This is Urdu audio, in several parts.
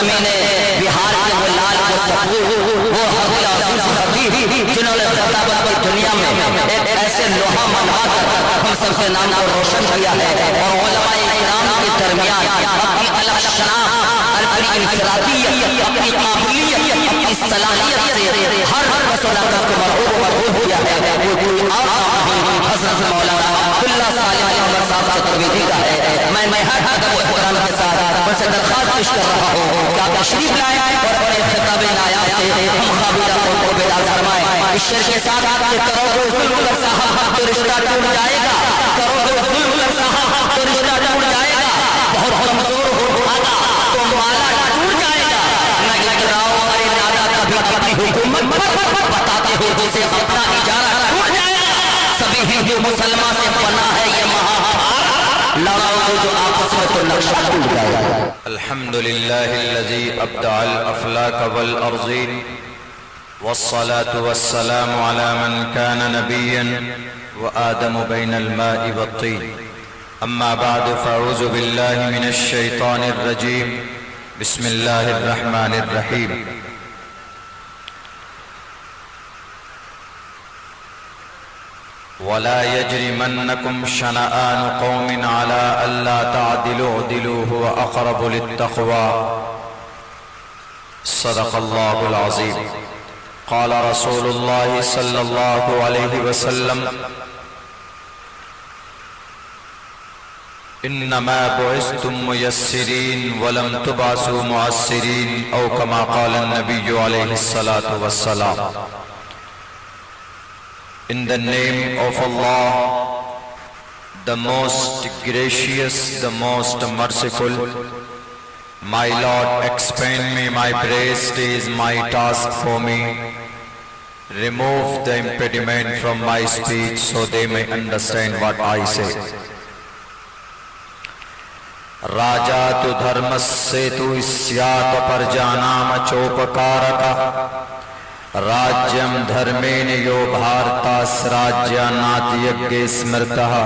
سرزمین بہار کے وہ لال وہ سپور وہ حضرت عزیز حبیب جنہوں نے خطابت کی دنیا میں ایک ایسے لوہا منوا کر ہم سب کے نام کو روشن کیا ہے، اور علماء کرام کے درمیان اپنی الگ شناخت، اپنی انفرادیت، اپنی قابلیت، اپنی صلاحیت سے ہر رسول اللہ کو مرغوب و مرغوب کیا ہے۔ وہ کوئی اور نہیں، حضرت مولانا عبداللہ صالح محمد صاحب کا ترویجی کا ہے۔ میں ہر ادب و احترام کے ساتھ ان سے درخواست پیش کر رہا ہوں کہ آپ تشریف لائیں اور اپنے خطاب نایاب سے ہم خوابیدہ قوم کو بیدار فرمائیں۔ اس شعر کے ساتھ کہ کروڑوں ظلم کر صاحب تو رشتہ ٹوٹ جائے گا، کروڑوں ظلم کر صاحب تو رشتہ ٹوٹ جائے گا، بہت کمزور ہو آتا تو مالا ٹوٹ جائے گا، نہ گراؤ ہمارے دادا کبھی اپنی حکومت بتاتے ہو جسے اپنا اجارہ ٹوٹ جائے گا۔ سبھی ہندو مسلمان سے بنا ہے یہ مہابھارت، لڑاؤ جو آپس میں تو نقشہ ٹوٹ جائے گا۔ الحمدللہ الذی ابدع الافلاک والارضین والصلاة والسلام على من كان نبيا وآدم بين الماء والطين أما بعد فأعوذ بالله من الشيطان الرجيم بسم الله الرحمن الرحيم ولا يجرمنكم شنآن قوم على ألا تعدلوا اعدلوا هو أقرب للتقوى صدق الله العظيم قال رسول الله صلى الله عليه وسلم انما بعثتم ميسرين ولم تبعثوا معسرين او كما قال النبي عليه الصلاة والسلام. In the name of Allah, the most gracious, the most merciful, my Lord, expand me my breast is my task for me. Remove the impediment from my speech so they may understand what I say. Raja tu dharmasya tu isyat parjanam chopakaraka Rajyam dharmene yo bhartas rajyanatiyagge smrtaha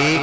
1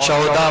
14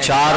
4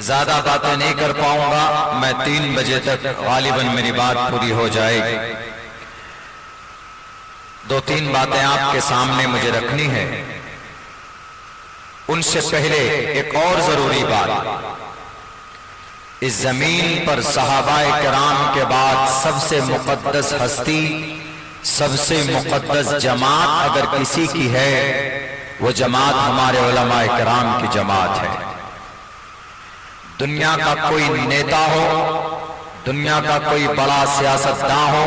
زیادہ باتیں نہیں کر پاؤں گا، میں 3 بجے تک غالباً میری بات پوری ہو جائے گی۔ 2-3 باتیں آپ کے سامنے مجھے رکھنی ہے۔ ان سے پہلے ایک اور ضروری بات، اس زمین پر صحابہ کرام کے بعد سب سے مقدس ہستی، سب سے مقدس جماعت اگر کسی کی ہے، وہ جماعت ہمارے علماء کرام کی جماعت ہے۔ دنیا کا کوئی نیتا ہو، دنیا کا کوئی بڑا سیاستداں ہو،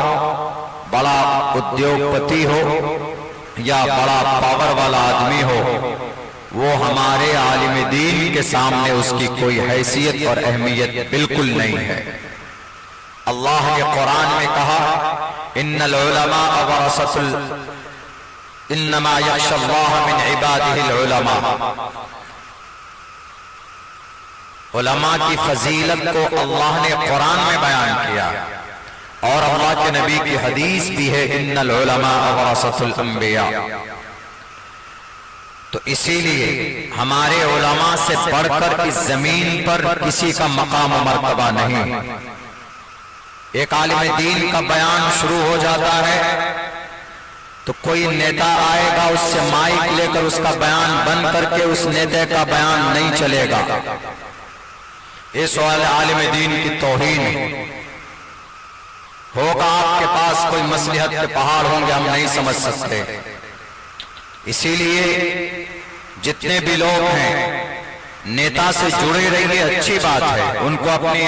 بڑا ادیوگپتی ہو یا بڑا پاور والا آدمی ہو، وہ ہمارے عالم دین کے سامنے اس کی کوئی حیثیت اور اہمیت بالکل نہیں ہے۔ اللہ نے قرآن میں کہا، ان العلماء انما یخشی اللہ من عبادہ العلماء۔ علماء کی فضیلت کو اللہ نے قرآن میں بیان کیا، اور اللہ کے نبی کی حدیث بھی ہے، ان العلماء ورثۃ الانبیاء۔ تو اسی لیے ہمارے علماء سے بڑھ کر اس زمین پر کسی کا مقام و مرتبہ نہیں۔ ایک عالم دین کا بیان شروع ہو جاتا ہے تو کوئی نیتا آئے گا، اس سے مائک لے کر اس کا بیان بند کر کے اس نیتا کا بیان نہیں چلے گا۔ یہ سوال عالم دین کی توہین ہے۔ ہوگا آپ کے پاس کوئی مصلحت کے پہاڑ ہوں گے، ہم نہیں سمجھ سکتے۔ اسی لیے جتنے بھی لوگ ہیں نیتا سے جڑے رہیے، اچھی بات ہے، ان کو اپنی